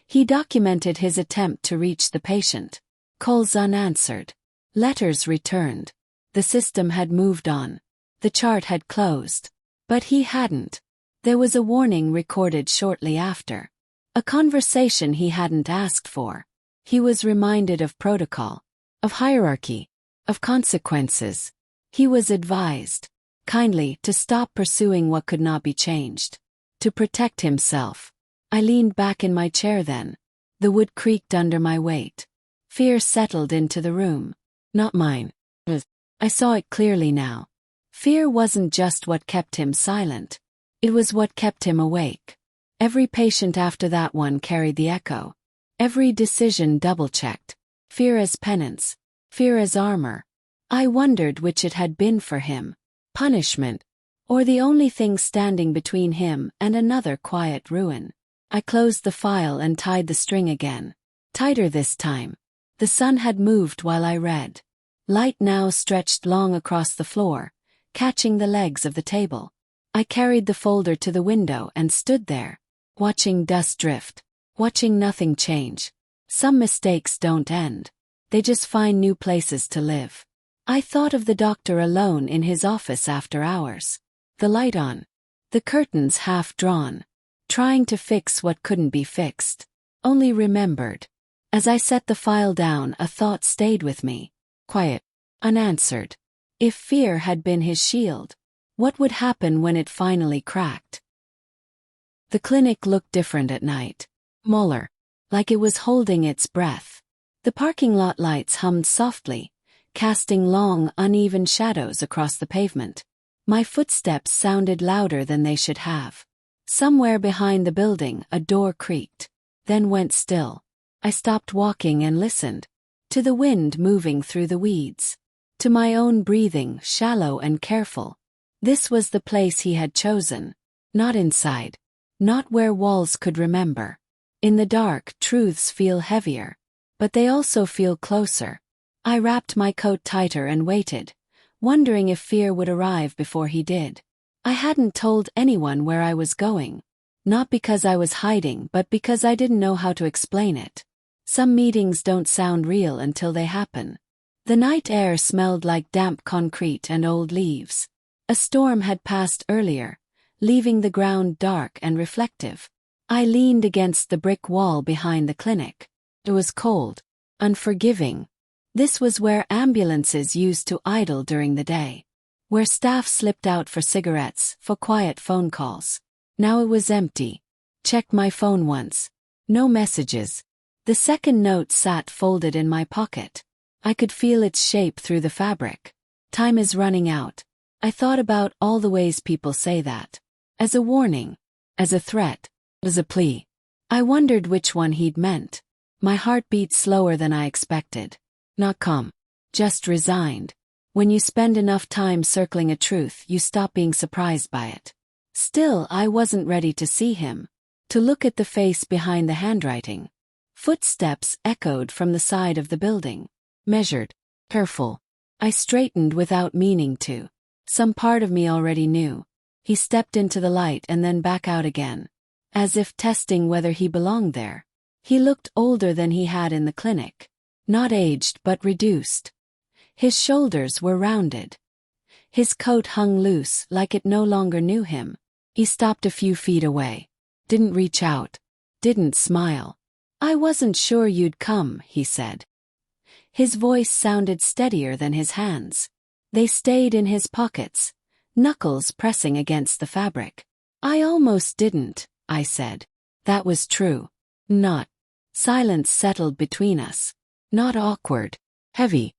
He documented his attempt to reach the patient. Calls unanswered. Letters returned. The system had moved on. The chart had closed. But he hadn't. There was a warning recorded shortly after. A conversation he hadn't asked for. He was reminded of protocol, of hierarchy, of consequences. He was advised, kindly, to stop pursuing what could not be changed. To protect himself. I leaned back in my chair then. The wood creaked under my weight. Fear settled into the room. Not mine. I saw it clearly now. Fear wasn't just what kept him silent. It was what kept him awake. Every patient after that one carried the echo. Every decision double-checked. Fear as penance. Fear as armor. I wondered which it had been for him. Punishment. Or the only thing standing between him and another quiet ruin. I closed the file and tied the string again. Tighter this time. The sun had moved while I read. Light now stretched long across the floor, catching the legs of the table. I carried the folder to the window and stood there, watching dust drift, watching nothing change. Some mistakes don't end. They just find new places to live. I thought of the doctor alone in his office after hours. The light on. The curtains half drawn. Trying to fix what couldn't be fixed. Only remembered. As I set the file down, a thought stayed with me. Quiet. Unanswered. If fear had been his shield, what would happen when it finally cracked? The clinic looked different at night. Smaller. Like it was holding its breath. The parking lot lights hummed softly, casting long, uneven shadows across the pavement. My footsteps sounded louder than they should have. Somewhere behind the building, a door creaked, then went still. I stopped walking and listened. To the wind moving through the weeds. To my own breathing, shallow and careful. This was the place he had chosen. Not inside. Not where walls could remember. In the dark, truths feel heavier. But they also feel closer. I wrapped my coat tighter and waited, wondering if fear would arrive before he did. I hadn't told anyone where I was going. Not because I was hiding, but because I didn't know how to explain it. Some meetings don't sound real until they happen. The night air smelled like damp concrete and old leaves. A storm had passed earlier, leaving the ground dark and reflective. I leaned against the brick wall behind the clinic. It was cold, unforgiving. This was where ambulances used to idle during the day. Where staff slipped out for cigarettes, for quiet phone calls. Now it was empty. Checked my phone once. No messages. The second note sat folded in my pocket. I could feel its shape through the fabric. Time is running out. I thought about all the ways people say that. As a warning. As a threat. As a plea. I wondered which one he'd meant. My heart beat slower than I expected. Not calm. Just resigned. When you spend enough time circling a truth, you stop being surprised by it. Still, I wasn't ready to see him. To look at the face behind the handwriting. Footsteps echoed from the side of the building. Measured. Careful. I straightened without meaning to. Some part of me already knew. He stepped into the light and then back out again. As if testing whether he belonged there. He looked older than he had in the clinic. Not aged but reduced. His shoulders were rounded. His coat hung loose like it no longer knew him. He stopped a few feet away. Didn't reach out. Didn't smile. "I wasn't sure you'd come," he said. His voice sounded steadier than his hands. They stayed in his pockets, knuckles pressing against the fabric. "I almost didn't," I said. That was true. Not. Silence settled between us. Not awkward. Heavy.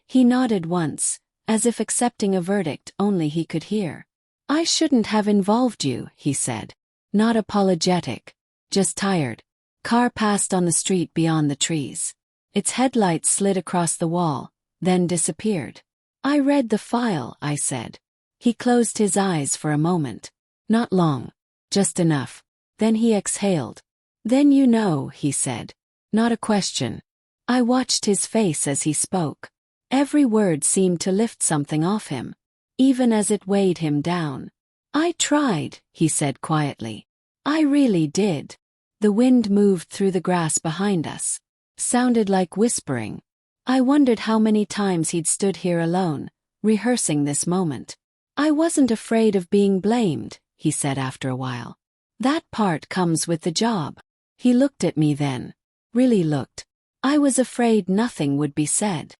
He nodded once, as if accepting a verdict only he could hear. I shouldn't have involved you, he said. Not apologetic. Just tired. Car passed on the street beyond the trees. Its headlights slid across the wall, then disappeared. I read the file, I said. He closed his eyes for a moment. Not long. Just enough. Then he exhaled. Then you know, he said. Not a question. I watched his face as he spoke. Every word seemed to lift something off him, even as it weighed him down. I tried, he said quietly. I really did. The wind moved through the grass behind us. Sounded like whispering. I wondered how many times he'd stood here alone, rehearsing this moment. I wasn't afraid of being blamed, he said after a while. That part comes with the job. He looked at me then. Really looked. I was afraid nothing would be said.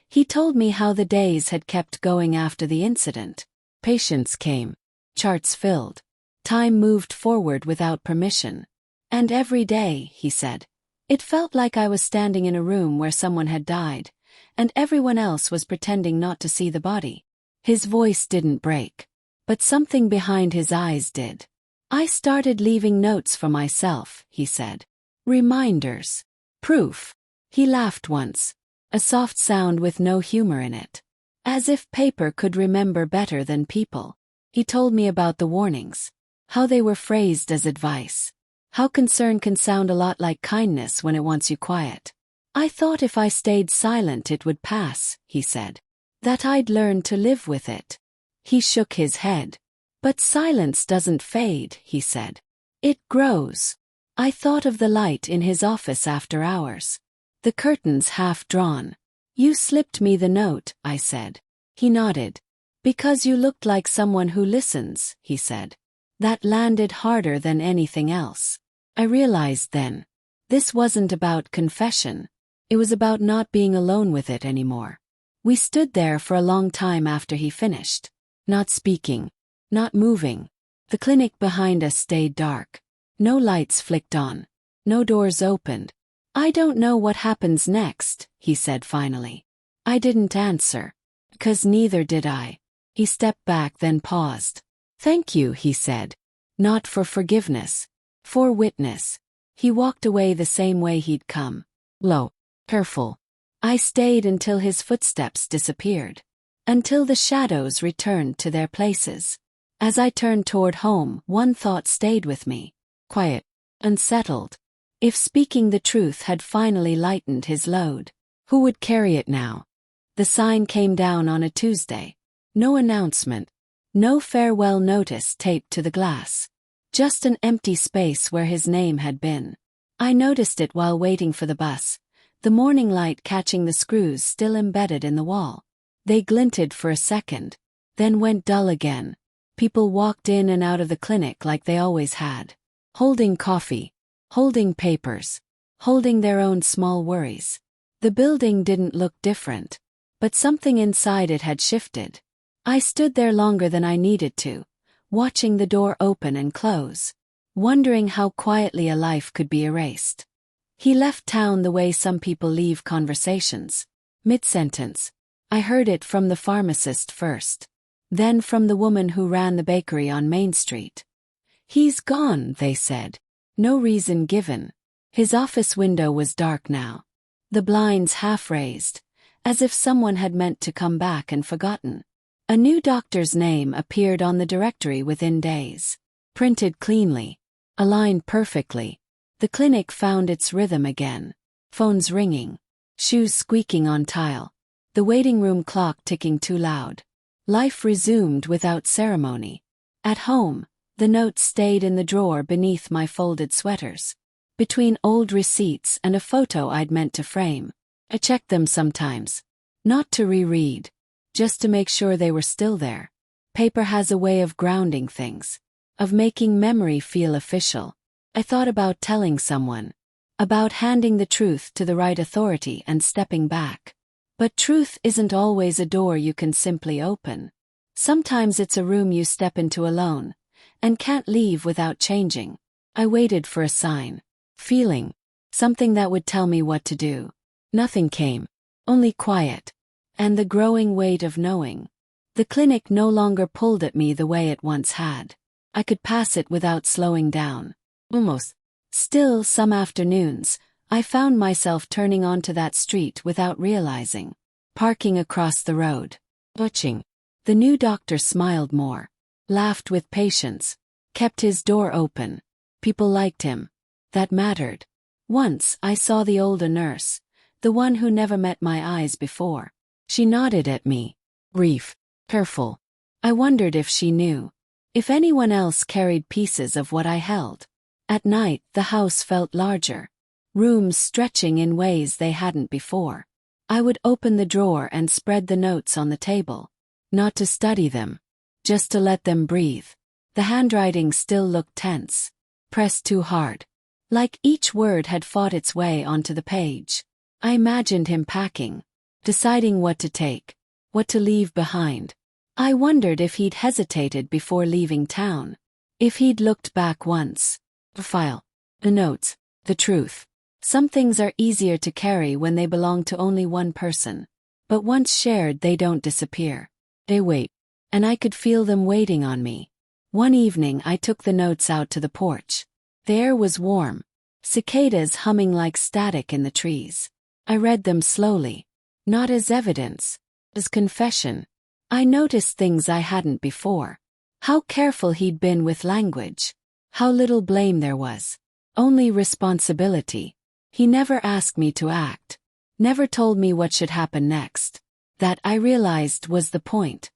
He told me how the days had kept going after the incident. Patients came. Charts filled. Time moved forward without permission. And every day, he said, it felt like I was standing in a room where someone had died, and everyone else was pretending not to see the body. His voice didn't break. But something behind his eyes did. I started leaving notes for myself, he said. Reminders. Proof. He laughed once. A soft sound with no humor in it. As if paper could remember better than people. He told me about the warnings. How they were phrased as advice. How concern can sound a lot like kindness when it wants you quiet. I thought if I stayed silent it would pass, he said. That I'd learn to live with it. He shook his head. But silence doesn't fade, he said. It grows. I thought of the light in his office after hours. The curtains half drawn. You slipped me the note, I said. He nodded. Because you looked like someone who listens, he said. That landed harder than anything else. I realized then. This wasn't about confession. It was about not being alone with it anymore. We stood there for a long time after he finished. Not speaking. Not moving. The clinic behind us stayed dark. No lights flicked on. No doors opened. I don't know what happens next, he said finally. I didn't answer. 'Cause neither did I. He stepped back then paused. Thank you, he said. Not for forgiveness. For witness. He walked away the same way he'd come. Low. Careful. I stayed until his footsteps disappeared. Until the shadows returned to their places. As I turned toward home, one thought stayed with me. Quiet. Unsettled. If speaking the truth had finally lightened his load, who would carry it now? The sign came down on a Tuesday. No announcement. No farewell notice taped to the glass. Just an empty space where his name had been. I noticed it while waiting for the bus, the morning light catching the screws still embedded in the wall. They glinted for a second, then went dull again. People walked in and out of the clinic like they always had. Holding coffee. Holding papers. Holding their own small worries. The building didn't look different. But something inside it had shifted. I stood there longer than I needed to, watching the door open and close, wondering how quietly a life could be erased. He left town the way some people leave conversations. Mid-sentence. I heard it from the pharmacist first. Then from the woman who ran the bakery on Main Street. He's gone, they said. No reason given. His office window was dark now. The blinds half raised, as if someone had meant to come back and forgotten. A new doctor's name appeared on the directory within days. Printed cleanly. Aligned perfectly. The clinic found its rhythm again. Phones ringing. Shoes squeaking on tile. The waiting room clock ticking too loud. Life resumed without ceremony. At home, the notes stayed in the drawer beneath my folded sweaters. Between old receipts and a photo I'd meant to frame. I checked them sometimes. Not to reread. Just to make sure they were still there. Paper has a way of grounding things. Of making memory feel official. I thought about telling someone. About handing the truth to the right authority and stepping back. But truth isn't always a door you can simply open. Sometimes it's a room you step into alone, and can't leave without changing. I waited for a sign. Feeling. something that would tell me what to do. Nothing came. Only quiet. And the growing weight of knowing. The clinic no longer pulled at me the way it once had. I could pass it without slowing down. Almost. Still, some afternoons, I found myself turning onto that street without realizing. Parking across the road. Watching. The new doctor smiled more. Laughed with patience. Kept his door open. People liked him. That mattered. Once, I saw the older nurse. The one who never met my eyes before. She nodded at me. Brief. Careful. I wondered if she knew. If anyone else carried pieces of what I held. At night, the house felt larger. Rooms stretching in ways they hadn't before. I would open the drawer and spread the notes on the table. Not to study them. Just to let them breathe. The handwriting still looked tense. Pressed too hard. Like each word had fought its way onto the page. I imagined him packing. Deciding what to take. What to leave behind. I wondered if he'd hesitated before leaving town. If he'd looked back once. The file. The notes. The truth. Some things are easier to carry when they belong to only one person. But once shared, they don't disappear. They wait. And I could feel them waiting on me. One evening I took the notes out to the porch. The air was warm. Cicadas humming like static in the trees. I read them slowly. Not as evidence. As confession. I noticed things I hadn't before. How careful he'd been with language. How little blame there was. Only responsibility. He never asked me to act. Never told me what should happen next. That, I realized, was the point.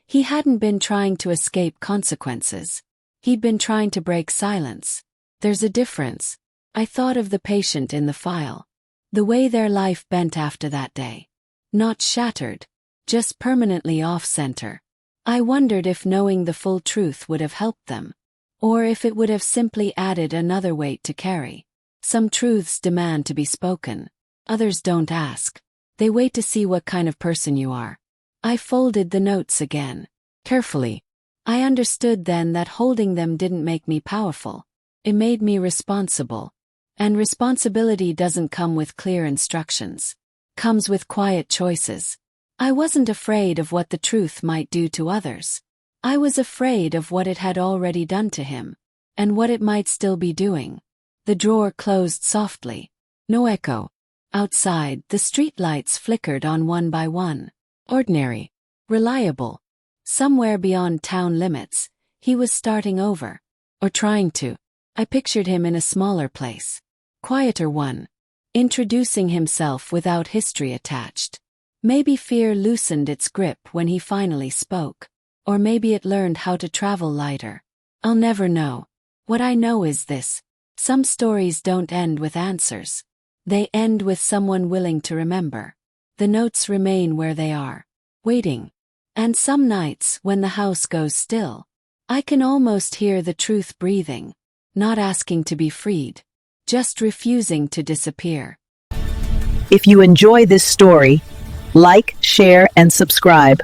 He hadn't been trying to escape consequences. He'd been trying to break silence. There's a difference. I thought of the patient in the file. The way their life bent after that day. Not shattered. Just permanently off-center. I wondered if knowing the full truth would have helped them. Or if it would have simply added another weight to carry. Some truths demand to be spoken. Others don't ask. They wait to see what kind of person you are. I folded the notes again. Carefully. I understood then that holding them didn't make me powerful. It made me responsible. And responsibility doesn't come with clear instructions. Comes with quiet choices. I wasn't afraid of what the truth might do to others. I was afraid of what it had already done to him. And what it might still be doing. The drawer closed softly. No echo. Outside, the streetlights flickered on one by one. Ordinary. Reliable. Somewhere beyond town limits, he was starting over. Or trying to. I pictured him in a smaller place. Quieter one. Introducing himself without history attached. Maybe fear loosened its grip when he finally spoke. Or maybe it learned how to travel lighter. I'll never know. What I know is this. Some stories don't end with answers. They end with someone willing to remember. The notes remain where they are. Waiting. And some nights, when the house goes still, I can almost hear the truth breathing. Not asking to be freed. Just refusing to disappear. If you enjoy this story, like, share, and subscribe.